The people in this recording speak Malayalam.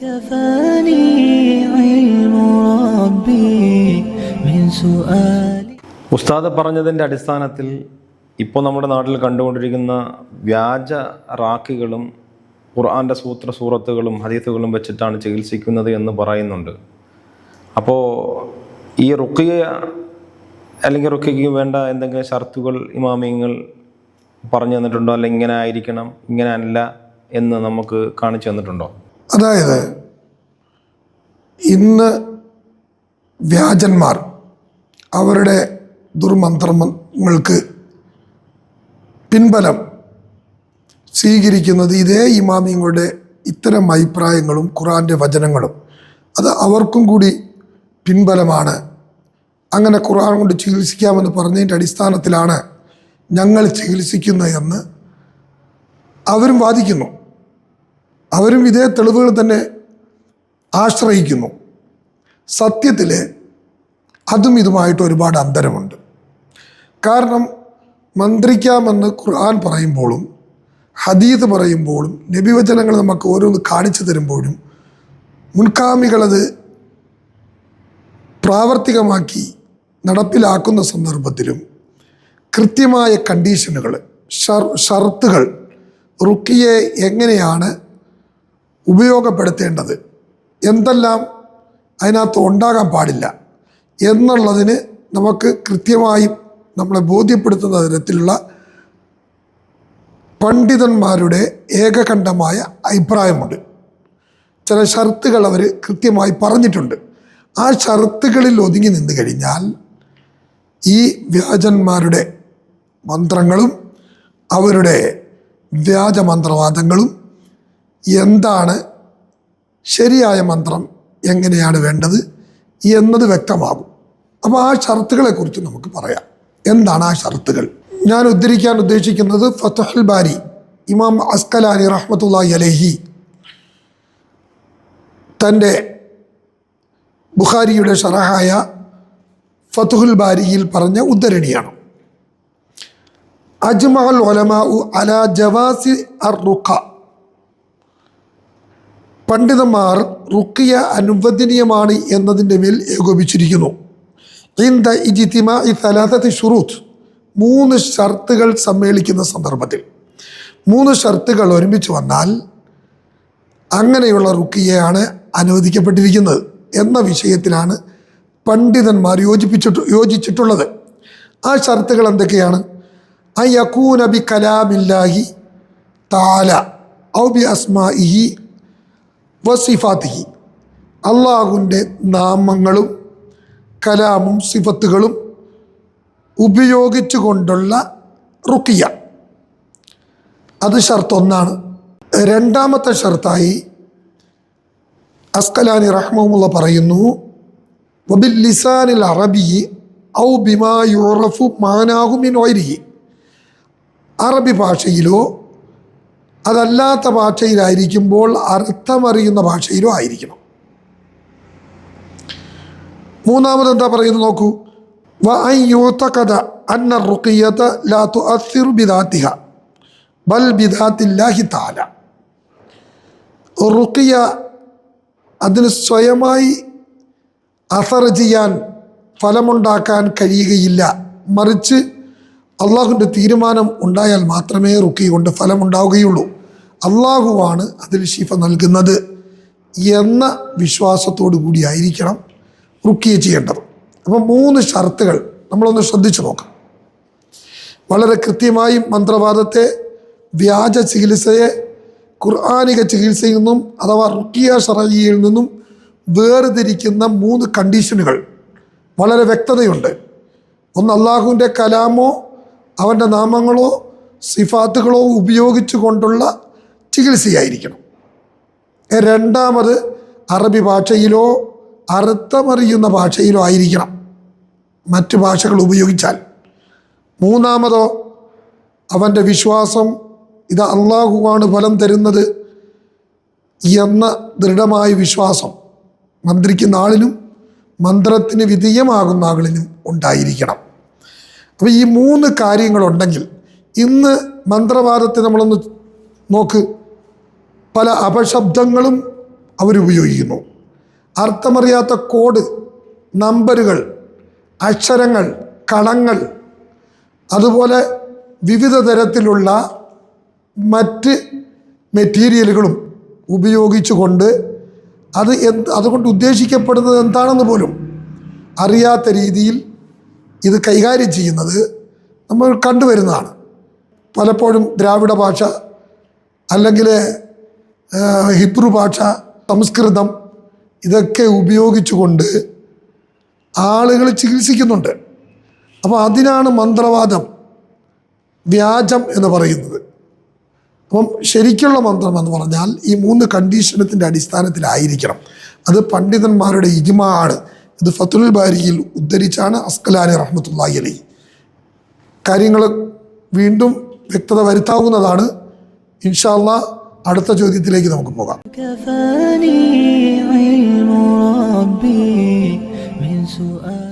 كفاني علم ربي من سؤالي. ഉസ്താദ് പറഞ്ഞതിൻ്റെ അടിസ്ഥാനത്തിൽ ഇപ്പോൾ നമ്മുടെ നാട്ടിൽ കണ്ടുകൊണ്ടിരിക്കുന്ന വ്യാജ റാക്കികളും ഖുർആൻ്റെ സൂറത്തുകളും ഹദീസുകളും വെച്ചിട്ടാണ് ചികിത്സിക്കുന്നത് എന്ന് പറയുന്നുണ്ട്. അപ്പോൾ ഈ റുഖിയ അല്ലെങ്കിൽ റുഖിയയ്ക്ക് വേണ്ട എന്തെങ്കിലും ഷർത്തുകൾ ഇമാമിയങ്ങൾ പറഞ്ഞു തന്നിട്ടുണ്ടോ? അല്ലെങ്കിൽ ഇങ്ങനെ ആയിരിക്കണം, ഇങ്ങനെ അല്ല എന്ന് നമുക്ക് കാണിച്ചു തന്നിട്ടുണ്ടോ? അതായത് ഇന്ന് വ്യാജന്മാർ അവരുടെ ദുർമന്ത്രങ്ങൾക്ക് പിൻബലം സ്വീകരിക്കുന്നത് ഇതേ ഇമാമിങ്ങളുടെ ഇത്തരം അഭിപ്രായങ്ങളും ഖുർആൻ്റെ വചനങ്ങളും അത് അവർക്കും കൂടി പിൻബലമാണ്. അങ്ങനെ ഖുർആൻ കൊണ്ട് ചികിത്സിക്കാമെന്ന് പറഞ്ഞതിൻ്റെ അടിസ്ഥാനത്തിലാണ് ഞങ്ങൾ ചികിത്സിക്കുന്നതെന്ന് അവരും വാദിക്കുന്നു. അവരും ഇതേ തെളിവുകൾ തന്നെ ആശ്രയിക്കുന്നു. സത്യത്തിൽ അതും ഇതുമായിട്ട് ഒരുപാട് അന്തരമുണ്ട്. കാരണം മന്ത്രിക്കാമെന്ന് ഖുർആൻ പറയുമ്പോഴും ഹദീസ് പറയുമ്പോഴും നബിവചനങ്ങൾ നമുക്ക് ഓരോന്ന് കാണിച്ചു തരുമ്പോഴും മുൻഗാമികളത് പ്രാവർത്തികമാക്കി നടപ്പിലാക്കുന്ന സന്ദർഭത്തിലും കൃത്യമായ കണ്ടീഷനുകൾ, ഷർത്തുകൾ, റുക്കിയെ എങ്ങനെയാണ് ഉപയോഗപ്പെടുത്തേണ്ടത്, എന്തെല്ലാം അതിനകത്ത് ഉണ്ടാകാൻ പാടില്ല എന്നുള്ളതിന് നമുക്ക് കൃത്യമായും നമ്മളെ ബോധ്യപ്പെടുത്തുന്ന തരത്തിലുള്ള പണ്ഡിതന്മാരുടെ ഏകകണ്ഠമായ അഭിപ്രായമുണ്ട്. ചില ഷർത്തുകൾ അവർ കൃത്യമായി പറഞ്ഞിട്ടുണ്ട്. ആ ഷർത്തുകളിൽ ഒതുങ്ങി നിന്ന് കഴിഞ്ഞാൽ ഈ വ്യാജന്മാരുടെ മന്ത്രങ്ങളും അവരുടെ വ്യാജമന്ത്രവാദങ്ങളും എന്താണ് ശരിയായ മന്ത്രം എങ്ങനെയാണ് വേണ്ടത് എന്നത് വ്യക്തമാകും. അപ്പോൾ ആ ഷർത്തുകളെക്കുറിച്ച് നമുക്ക് പറയാം. എന്താണ് ആ ഷർത്തുകൾ? ഞാൻ ഉദ്ധരിക്കാൻ ഉദ്ദേശിക്കുന്നത് ഫത്ഹുൽ ബാരി ഇമാം അസ്കലാനി റഹ്മത്തുള്ളാഹി അലൈഹി തൻ്റെ ബുഖാരിയുടെ ഷറഹായ ഫത്ഹുൽ ബാരിയിൽ പറഞ്ഞ ഉദ്ധരണിയാണ്. അജ്മഅൽ ഉലമാഉ അലാ ജവാസി അർ-റുഖ, പണ്ഡിതന്മാർ റുഖിയ അനുവദനീയമാണ് എന്നതിൻ്റെ മേൽ ഏകോപിച്ചിരിക്കുന്നു. ഇന്ദ ഇജ്തിമാഇ സലാസത്തി ശുറൂത്ത്, 3 ഷർത്തുകൾ സമ്മേളിക്കുന്ന സന്ദർഭത്തിൽ 3 ഷർത്തുകൾ ഒരുമിച്ച് വന്നാൽ അങ്ങനെയുള്ള റുഖിയയാണ് അനുവദിക്കപ്പെട്ടിരിക്കുന്നത് എന്ന വിഷയത്തിലാണ് പണ്ഡിതന്മാർ യോജിച്ചിട്ടുള്ളത്. ആ ഷർത്തുകൾ എന്തൊക്കെയാണ്? അൻ യകൂന ബി കലാമില്ലാഹി തആല ഔ ബി അസ്മാഇഹി വസിഫാത്തിഹി, അള്ളാഹുവിൻ്റെ നാമങ്ങളും കലാമും സിഫത്തുകളും ഉപയോഗിച്ചു കൊണ്ടുള്ള റുഖിയ, അത് ഷർത്ത് ഒന്നാണ്. രണ്ടാമത്തെ ഷർത്തായി അസ്കലാനി റഹ്മഹുള്ള പറയുന്നു വബിൽ ലിസാനിൽ അറബി ഔ ബിമാ യുറഫു മാനാഹു മിൻ ഗൈരിഹി, അറബി ഭാഷയിലോ അതല്ലാത്ത ഭാഷയിലായിരിക്കുമ്പോൾ അർത്ഥമറിയുന്ന ഭാഷയിലോ ആയിരിക്കണം. മൂന്നാമത് എന്താ പറയുന്നത് നോക്കൂ. വ അൻ യുതഖദ അന്ന റുഖിയത ലാ തുഅസ്സിറു ബിദാതിഹ ബൽ ബിദാത്തില്ലാഹി തആല, റുഖിയ അതിന് സ്വയമായി അസർ ചെയ്യാൻ, ഫലമുണ്ടാക്കാൻ കഴിയുകയില്ല. മറിച്ച് അള്ളാഹുവിൻ്റെ തീരുമാനം ഉണ്ടായാൽ മാത്രമേ റുഖിയ കൊണ്ട് ഫലമുണ്ടാവുകയുള്ളൂ. അള്ളാഹുവാണ് അതിൽ ശിഫ നൽകുന്നത് എന്ന വിശ്വാസത്തോടു കൂടിയായിരിക്കണം റുഖിയ ചെയ്യേണ്ടത്. അപ്പം 3 ഷർത്തുകൾ നമ്മളൊന്ന് ശ്രദ്ധിച്ചു നോക്കാം. വളരെ കൃത്യമായും മന്ത്രവാദത്തെ, വ്യാജ ചികിത്സയെ ഖുർആനിക ചികിത്സയിൽ നിന്നും അഥവാ റുഖിയ ശർഈയിൽ നിന്നും വേർതിരിക്കുന്ന 3 കണ്ടീഷനുകൾ വളരെ വ്യക്തതയുണ്ട്. ഒന്ന്, അള്ളാഹുവിൻ്റെ കലാമോ അവൻ്റെ നാമങ്ങളോ സിഫാത്തുകളോ ഉപയോഗിച്ചു കൊണ്ടുള്ള ചികിത്സയായിരിക്കണം. രണ്ടാമത്, അറബി ഭാഷയിലോ അർത്ഥമറിയുന്ന ഭാഷയിലോ ആയിരിക്കണം മറ്റ് ഭാഷകൾ ഉപയോഗിച്ചാൽ. മൂന്നാമതോ, അവൻ്റെ വിശ്വാസം ഇത് അള്ളാഹുവാണ് ഫലം തരുന്നത് എന്ന ദൃഢമായ വിശ്വാസം മന്ത്രിക്കുന്ന ആളിനും മന്ത്രത്തിന് വിധേയമാകുന്ന ആളിനും ഉണ്ടായിരിക്കണം. അപ്പോൾ ഈ 3 കാര്യങ്ങളുണ്ടെങ്കിൽ ഇന്ന് മന്ത്രവാദത്തെ നമ്മളൊന്ന് നോക്ക്. പല അപശബ്ദങ്ങളും അവരുപയോഗിക്കുന്നു. അർത്ഥമറിയാത്ത കോഡ്, നമ്പറുകൾ, അക്ഷരങ്ങൾ, കളങ്ങൾ, അതുപോലെ വിവിധ തരത്തിലുള്ള മറ്റ് മെറ്റീരിയലുകളും ഉപയോഗിച്ചുകൊണ്ട് അതുകൊണ്ട് ഉദ്ദേശിക്കപ്പെടുന്നത് എന്താണെന്ന് പോലും അറിയാത്ത രീതിയിൽ ഇത് കൈകാര്യം ചെയ്യുന്നത് നമ്മൾ കണ്ടുവരുന്നതാണ്. പലപ്പോഴും ദ്രാവിഡ ഭാഷ, അല്ലെങ്കിൽ ഹിബ്രു ഭാഷ, സംസ്കൃതം, ഇതൊക്കെ ഉപയോഗിച്ചുകൊണ്ട് ആളുകൾ ചികിത്സിക്കുന്നുണ്ട്. അപ്പോൾ അതിനാണ് മന്ത്രവാദം, വ്യാജം എന്ന് പറയുന്നത്. അപ്പം ശരിക്കുള്ള മന്ത്രം എന്ന് പറഞ്ഞാൽ ഈ 3 കണ്ടീഷനത്തിൻ്റെ അടിസ്ഥാനത്തിലായിരിക്കണം. അത് പണ്ഡിതന്മാരുടെ ഇജ്മാ ആണ്. ഇത് ഫത്തുൽ ബാരിയിൽ ഉദ്ധരിച്ചാണ് അസ്കലാനി റഹ്മത്തുള്ളാഹി അലൈഹി. കാര്യങ്ങൾ വീണ്ടും വ്യക്തത വരുത്താവുന്നതാണ്. ഇൻഷാ അല്ലാഹ് അടുത്ത ചോദ്യത്തിലേക്ക് നമുക്ക് പോകാം. كفاني علم ربي من سؤال